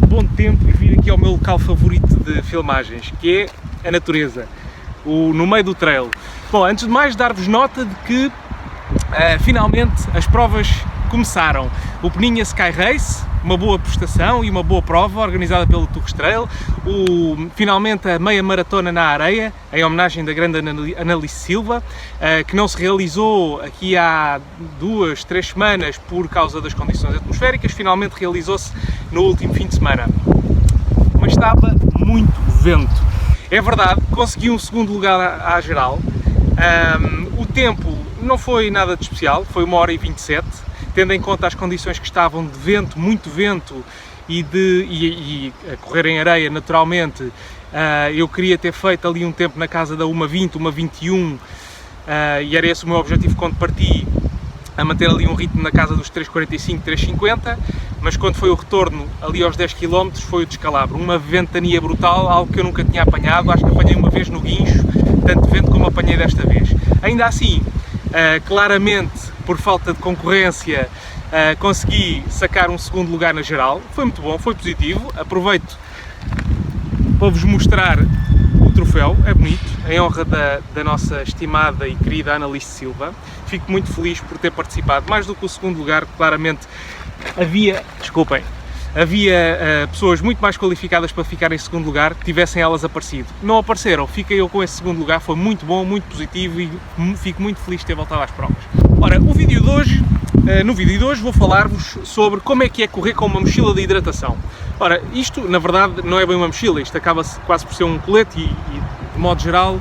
bom tempo e vir aqui ao meu local favorito de filmagens, que é a natureza, no meio do trail. Bom, antes de mais dar-vos nota de que finalmente as provas começaram. O Peninha Sky Race, uma boa prestação e uma boa prova organizada pelo Tugas Trail. Finalmente a meia maratona na areia, em homenagem da grande Annalise Silva, que não se realizou aqui há 2-3 semanas por causa das condições atmosféricas, finalmente realizou-se no último fim de semana. Mas estava muito vento. É verdade, consegui um segundo lugar à geral. O tempo não foi nada de especial, foi 1h27, tendo em conta as condições que estavam de vento, muito vento e a correr em areia naturalmente. Eu queria ter feito ali um tempo na casa da 1h20, 1h21, e era esse o meu objetivo quando parti, a manter ali um ritmo na casa dos 3h45, 3h50, mas quando foi o retorno ali aos 10 km foi o descalabro, uma ventania brutal, algo que eu nunca tinha apanhado. Acho que apanhei uma vez no guincho, tanto vento como apanhei desta vez. Ainda assim, claramente, por falta de concorrência, consegui sacar um segundo lugar na geral. Foi muito bom, foi positivo. Aproveito para vos mostrar o troféu, é bonito, em honra da nossa estimada e querida Annalise Silva. Fico muito feliz por ter participado. Mais do que o segundo lugar, claramente havia pessoas muito mais qualificadas para ficar em segundo lugar, que tivessem elas aparecido. Não apareceram, fiquei eu com esse segundo lugar, foi muito bom, muito positivo e fico muito feliz de ter voltado às provas. Ora, no vídeo de hoje vou falar-vos sobre como é que é correr com uma mochila de hidratação. Ora, isto na verdade não é bem uma mochila, isto acaba quase por ser um colete e de modo geral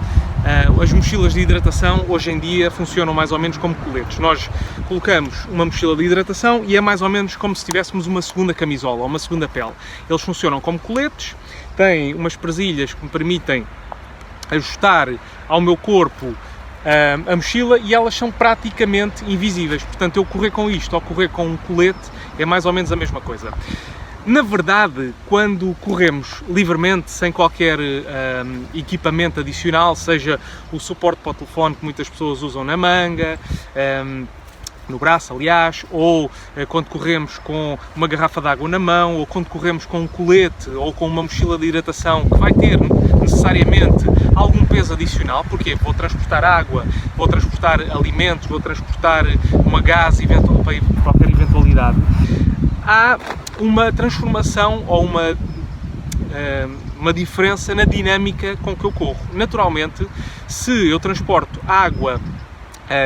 as mochilas de hidratação hoje em dia funcionam mais ou menos como coletes. Nós colocamos uma mochila de hidratação e é mais ou menos como se tivéssemos uma segunda camisola ou uma segunda pele. Eles funcionam como coletes, têm umas presilhas que me permitem ajustar ao meu corpo a mochila e elas são praticamente invisíveis. Portanto, eu correr com isto ou correr com um colete é mais ou menos a mesma coisa. Na verdade, quando corremos livremente, sem qualquer equipamento adicional, seja o suporte para o telefone que muitas pessoas usam na manga, no braço, aliás, ou quando corremos com uma garrafa de água na mão, ou quando corremos com um colete ou com uma mochila de hidratação que vai ter necessariamente algum peso adicional, porque vou transportar água, vou transportar alimentos, vou transportar uma gás para qualquer eventualidade. Há uma transformação ou uma diferença na dinâmica com que eu corro. Naturalmente, se eu transporto água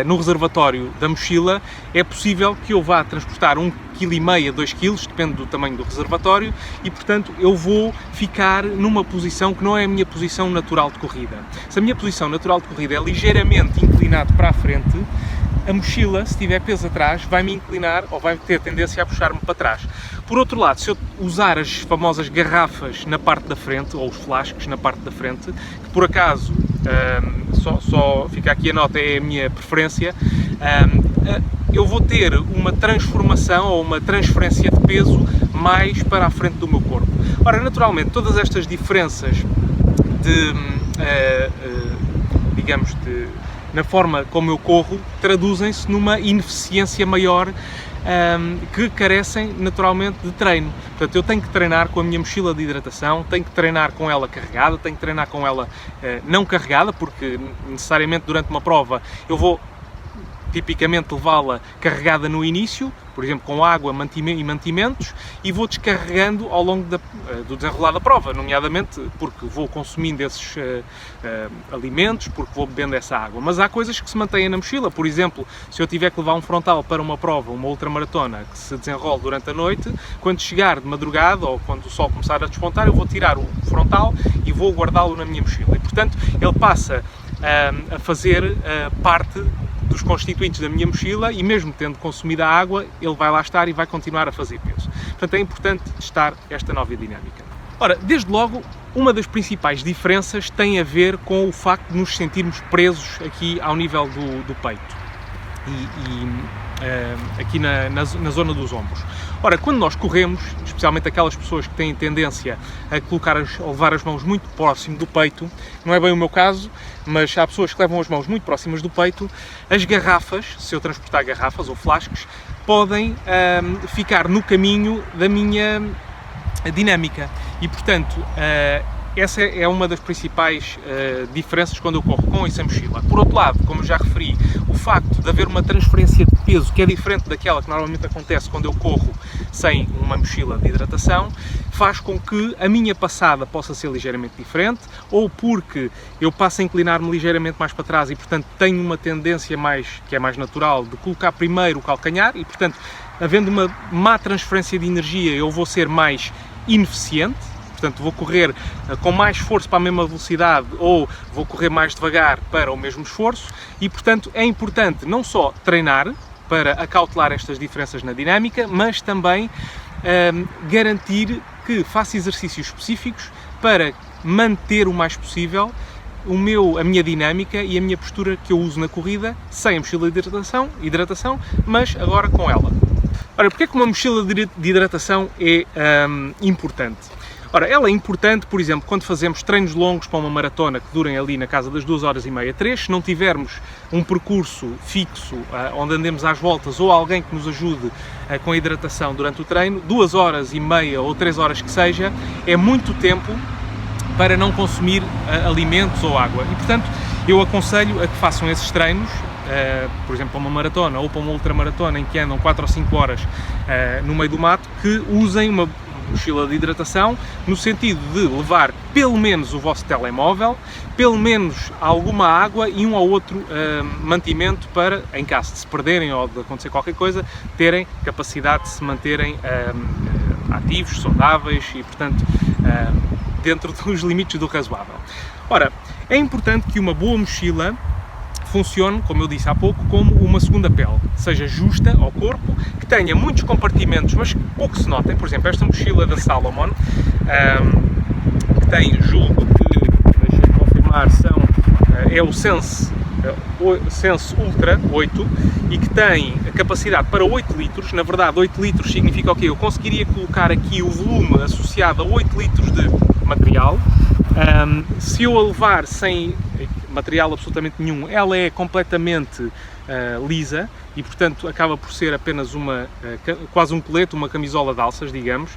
no reservatório da mochila, é possível que eu vá transportar 1,5 kg, 2 kg, depende do tamanho do reservatório, e portanto eu vou ficar numa posição que não é a minha posição natural de corrida. Se a minha posição natural de corrida é ligeiramente inclinado para a frente, a mochila, se tiver peso atrás, vai-me inclinar ou vai ter tendência a puxar-me para trás. Por outro lado, se eu usar as famosas garrafas na parte da frente, ou os flascos na parte da frente, que por acaso, só fica aqui a nota, é a minha preferência, eu vou ter uma transformação ou uma transferência de peso mais para a frente do meu corpo. Ora, naturalmente, todas estas diferenças na forma como eu corro, traduzem-se numa ineficiência maior que carecem naturalmente de treino. Portanto, eu tenho que treinar com a minha mochila de hidratação, tenho que treinar com ela carregada, tenho que treinar com ela não carregada, porque necessariamente durante uma prova eu vou tipicamente levá-la carregada no início, por exemplo, com água e mantimentos, e vou descarregando ao longo do desenrolar da prova, nomeadamente porque vou consumindo esses alimentos, porque vou bebendo essa água. Mas há coisas que se mantêm na mochila. Por exemplo, se eu tiver que levar um frontal para uma prova, uma ultramaratona que se desenrola durante a noite, quando chegar de madrugada ou quando o sol começar a despontar, eu vou tirar o frontal e vou guardá-lo na minha mochila. E, portanto, ele passa a fazer parte dos constituintes da minha mochila e mesmo tendo consumido a água, ele vai lá estar e vai continuar a fazer peso. Portanto, é importante testar esta nova dinâmica. Ora, desde logo, uma das principais diferenças tem a ver com o facto de nos sentirmos presos aqui ao nível do peito e aqui na zona dos ombros. Ora, quando nós corremos, especialmente aquelas pessoas que têm tendência a levar as mãos muito próximo do peito, não é bem o meu caso, mas há pessoas que levam as mãos muito próximas do peito, as garrafas, se eu transportar garrafas ou flascos, podem ficar no caminho da minha dinâmica e, portanto, essa é uma das principais diferenças quando eu corro com e sem mochila. Por outro lado, como eu já referi, o facto de haver uma transferência de peso que é diferente daquela que normalmente acontece quando eu corro sem uma mochila de hidratação, faz com que a minha passada possa ser ligeiramente diferente, ou porque eu passo a inclinar-me ligeiramente mais para trás e, portanto, tenho uma tendência que é mais natural de colocar primeiro o calcanhar e, portanto, havendo uma má transferência de energia, eu vou ser mais ineficiente. Portanto, vou correr com mais esforço para a mesma velocidade ou vou correr mais devagar para o mesmo esforço e, portanto, é importante não só treinar para acautelar estas diferenças na dinâmica, mas também garantir que faça exercícios específicos para manter o mais possível a minha dinâmica e a minha postura que eu uso na corrida, sem a mochila de hidratação, mas agora com ela. Ora, porque é que uma mochila de hidratação é importante? Ora, ela é importante, por exemplo, quando fazemos treinos longos para uma maratona que durem ali na casa das 2h30, 3, se não tivermos um percurso fixo onde andemos às voltas ou alguém que nos ajude com a hidratação durante o treino, 2h30 ou 3 horas que seja, é muito tempo para não consumir alimentos ou água. E, portanto, eu aconselho a que façam esses treinos, por exemplo, para uma maratona ou para uma ultramaratona em que andam 4 ou 5 horas no meio do mato, que usem uma mochila de hidratação, no sentido de levar pelo menos o vosso telemóvel, pelo menos alguma água e um ou outro mantimento para, em caso de se perderem ou de acontecer qualquer coisa, terem capacidade de se manterem ativos, saudáveis e, portanto, dentro dos limites do razoável. Ora, é importante que uma boa mochila funcione, como eu disse há pouco, como uma segunda pele, seja justa ao corpo, que tenha muitos compartimentos, mas que pouco se notem. Por exemplo, esta mochila da Salomon, que tem, julgo que, deixem-me confirmar, é o Sense Ultra 8 e que tem a capacidade para 8 litros. Na verdade, 8 litros significa o quê? Eu conseguiria colocar aqui o volume associado a 8 litros de material. Se eu a levar sem material absolutamente nenhum, ela é completamente lisa e, portanto, acaba por ser apenas quase um colete, uma camisola de alças, digamos.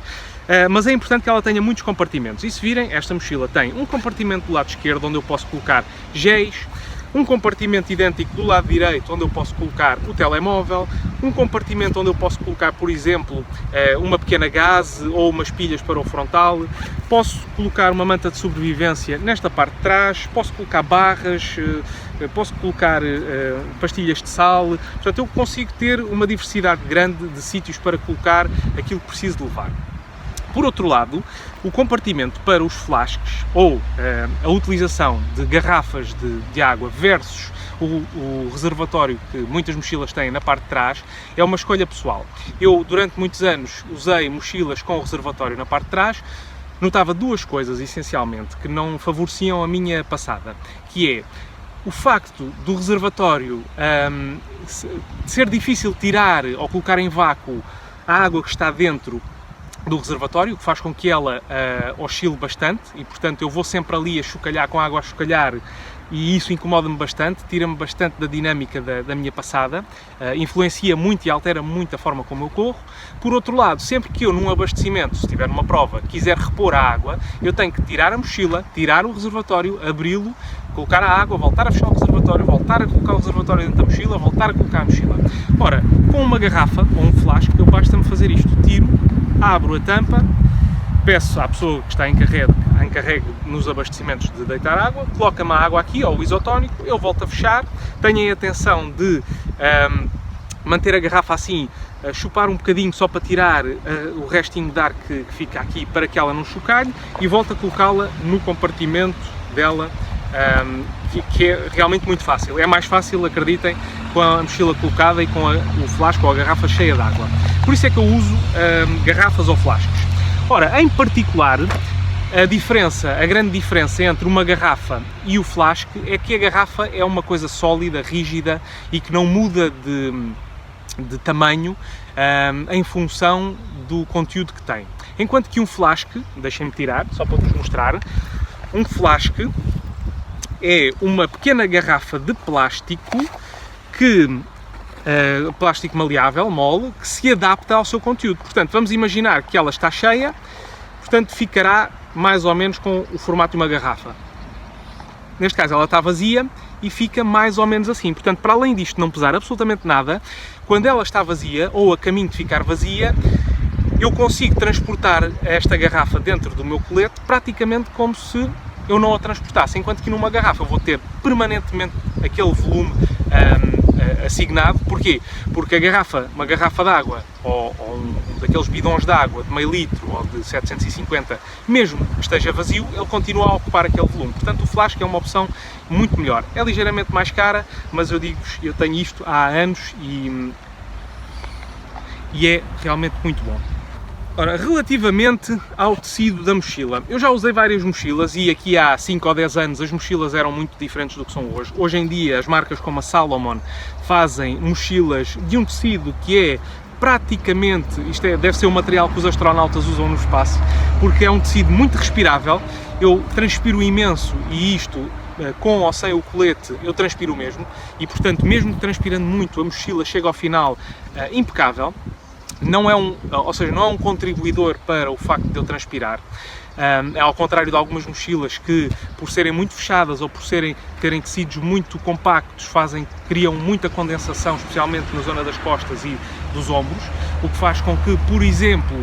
Mas é importante que ela tenha muitos compartimentos. E se virem, esta mochila tem um compartimento do lado esquerdo, onde eu posso colocar géis, um compartimento idêntico do lado direito, onde eu posso colocar o telemóvel, um compartimento onde eu posso colocar, por exemplo, uma pequena gaze ou umas pilhas para o frontal, posso colocar uma manta de sobrevivência nesta parte de trás, posso colocar barras, posso colocar pastilhas de sal, portanto eu consigo ter uma diversidade grande de sítios para colocar aquilo que preciso de levar. Por outro lado, o compartimento para os flasques ou a utilização de garrafas de água versus o reservatório que muitas mochilas têm na parte de trás é uma escolha pessoal. Eu, durante muitos anos, usei mochilas com o reservatório na parte de trás. Notava duas coisas, essencialmente, que não favoreciam a minha passada, que é o facto do reservatório ser difícil tirar ou colocar em vácuo a água que está dentro do reservatório, que faz com que ela oscile bastante e, portanto, eu vou sempre ali a chocalhar com a água a chocalhar e isso incomoda-me bastante, tira-me bastante da dinâmica da minha passada, influencia muito e altera muito a forma como eu corro. Por outro lado, sempre que eu num abastecimento, se estiver numa prova, quiser repor a água, eu tenho que tirar a mochila, tirar o reservatório, abri-lo, colocar a água, voltar a fechar o reservatório, voltar a colocar o reservatório dentro da mochila, voltar a colocar a mochila. Ora, com uma garrafa ou um flasco, eu basta-me fazer isto, tiro, abro a tampa, peço à pessoa que está em encarregue nos abastecimentos de deitar água, coloca-me a água aqui, ou o isotónico, eu volto a fechar, tenham a atenção de manter a garrafa assim, chupar um bocadinho só para tirar o restinho de ar que fica aqui para que ela não chocalhe e volto a colocá-la no compartimento dela, que é realmente muito fácil. É mais fácil, acreditem, com a mochila colocada e com o flasco ou a garrafa cheia de água. Por isso é que eu uso garrafas ou flascos. Ora, em particular, a grande diferença entre uma garrafa e o flasco é que a garrafa é uma coisa sólida, rígida e que não muda de tamanho em função do conteúdo que tem. Enquanto que um flasco, deixem-me tirar, só para vos mostrar, um flasco é uma pequena garrafa de plástico plástico maleável, mole, que se adapta ao seu conteúdo. Portanto, vamos imaginar que ela está cheia, portanto ficará mais ou menos com o formato de uma garrafa. Neste caso ela está vazia e fica mais ou menos assim. Portanto, para além disto não pesar absolutamente nada, quando ela está vazia ou a caminho de ficar vazia, eu consigo transportar esta garrafa dentro do meu colete praticamente como se eu não a transportasse, enquanto que numa garrafa eu vou ter permanentemente aquele volume assignado. Porquê? Porque uma garrafa de água ou um daqueles bidões de água de meio litro ou de 750, mesmo que esteja vazio, ele continua a ocupar aquele volume. Portanto, o flasco é uma opção muito melhor. É ligeiramente mais cara, mas eu digo-vos, eu tenho isto há anos e é realmente muito bom. Ora, relativamente ao tecido da mochila, eu já usei várias mochilas e aqui há 5 ou 10 anos as mochilas eram muito diferentes do que são hoje. Hoje em dia as marcas como a Salomon fazem mochilas de um tecido que é praticamente, deve ser o material que os astronautas usam no espaço, porque é um tecido muito respirável. Eu transpiro imenso e isto, com ou sem o colete, eu transpiro mesmo e, portanto, mesmo transpirando muito, a mochila chega ao final impecável. Não é um contribuidor para o facto de eu transpirar. Ao contrário de algumas mochilas que, por serem muito fechadas ou por terem tecidos muito compactos, criam muita condensação, especialmente na zona das costas e dos ombros, o que faz com que, por exemplo,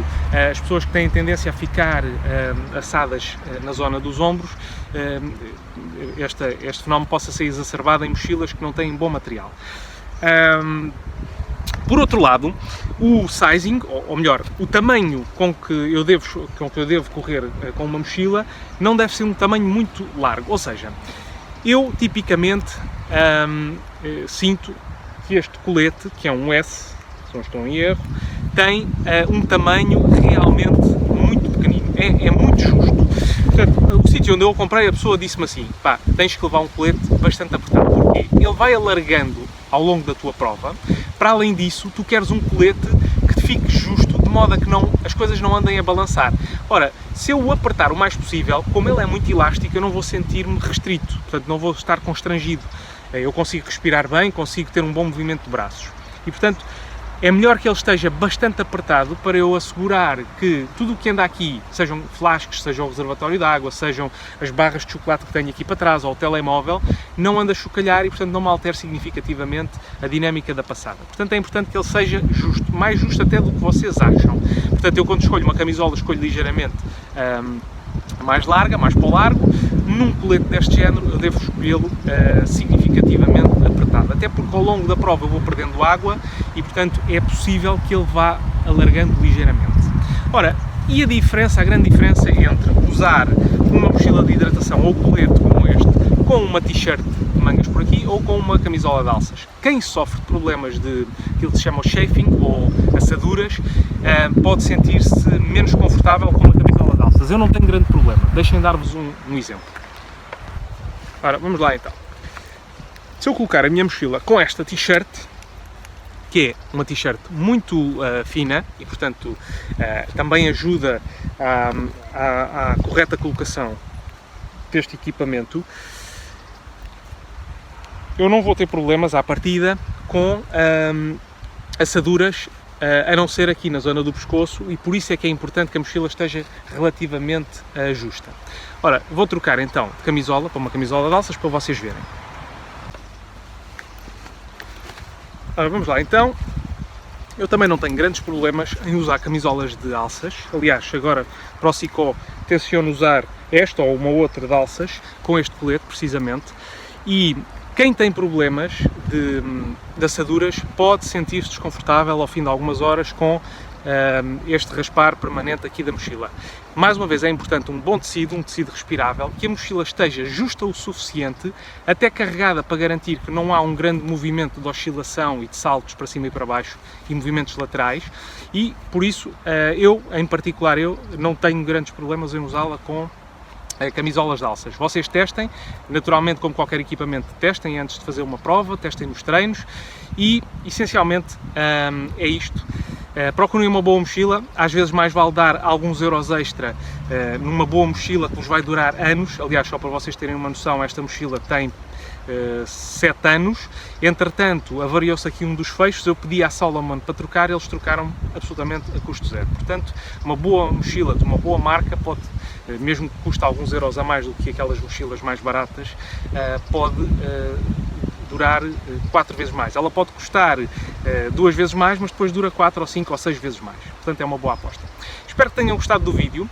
as pessoas que têm tendência a ficar assadas na zona dos ombros, este fenómeno possa ser exacerbado em mochilas que não têm bom material. Por outro lado, o sizing, ou melhor, o tamanho com que eu devo correr com uma mochila não deve ser um tamanho muito largo. Ou seja, eu tipicamente sinto que este colete, que é um S, se não estou em erro, tem um tamanho realmente muito pequenino. É muito justo. Portanto, o sítio onde eu o comprei, a pessoa disse-me assim: pá, tens que levar um colete bastante apertado, porque ele vai alargando ao longo da tua prova. Para além disso, tu queres um colete que te fique justo, de modo a que as coisas não andem a balançar. Ora, se eu o apertar o mais possível, como ele é muito elástico, eu não vou sentir-me restrito, portanto não vou estar constrangido. Eu consigo respirar bem, consigo ter um bom movimento de braços. E, portanto, é melhor que ele esteja bastante apertado para eu assegurar que tudo o que anda aqui, sejam flascos, seja o reservatório de água, sejam as barras de chocolate que tenho aqui para trás ou o telemóvel, não anda a chocalhar e, portanto, não me altere significativamente a dinâmica da passada. Portanto, é importante que ele seja justo, mais justo até do que vocês acham. Portanto, eu quando escolho uma camisola, escolho ligeiramente mais larga, mais para o largo. Num colete deste género, eu devo escolhê-lo significativamente apertado, até porque ao longo da prova eu vou perdendo água e, portanto, é possível que ele vá alargando ligeiramente. Ora, e a grande diferença entre usar uma mochila de hidratação ou colete como este, com uma t-shirt de mangas por aqui ou com uma camisola de alças? Quem sofre de problemas de aquilo que se chama chafing ou assaduras, pode sentir-se menos confortável com uma camisola de alças. Eu não tenho grande problema. Deixem dar-vos um exemplo. Ora, vamos lá então. Se eu colocar a minha mochila com esta t-shirt, que é uma t-shirt muito fina e, portanto, também ajuda à correta colocação deste equipamento, eu não vou ter problemas à partida com assaduras, a não ser aqui na zona do pescoço, e por isso é que é importante que a mochila esteja relativamente justa. Ora, vou trocar então de camisola para uma camisola de alças para vocês verem. Ora, vamos lá então. Eu também não tenho grandes problemas em usar camisolas de alças. Aliás, agora para o Cicó tenciono usar esta ou uma outra de alças com este colete, precisamente. E quem tem problemas de assaduras pode sentir-se desconfortável ao fim de algumas horas com este raspar permanente aqui da mochila. Mais uma vez, é importante um bom tecido, um tecido respirável, que a mochila esteja justa o suficiente, até carregada para garantir que não há um grande movimento de oscilação e de saltos para cima e para baixo e movimentos laterais, e por isso em particular, eu não tenho grandes problemas em usá-la com camisolas de alças. Vocês testem, naturalmente, como qualquer equipamento, testem antes de fazer uma prova, testem nos treinos e, essencialmente, é isto. Procurem uma boa mochila, às vezes mais vale dar alguns euros extra numa boa mochila que vos vai durar anos. Aliás, só para vocês terem uma noção, esta mochila tem 7 anos. Entretanto, avariou-se aqui um dos feixes, eu pedi à Salomon para trocar, eles trocaram absolutamente a custo zero. Portanto, uma boa mochila de uma boa marca pode, mesmo que custe alguns euros a mais do que aquelas mochilas mais baratas, pode durar 4 vezes mais. Ela pode custar 2 vezes mais, mas depois dura 4 ou 5 ou 6 vezes mais. Portanto, é uma boa aposta. Espero que tenham gostado do vídeo.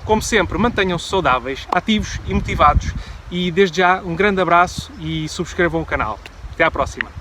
Como sempre, mantenham-se saudáveis, ativos e motivados. E desde já, um grande abraço e subscrevam o canal. Até à próxima!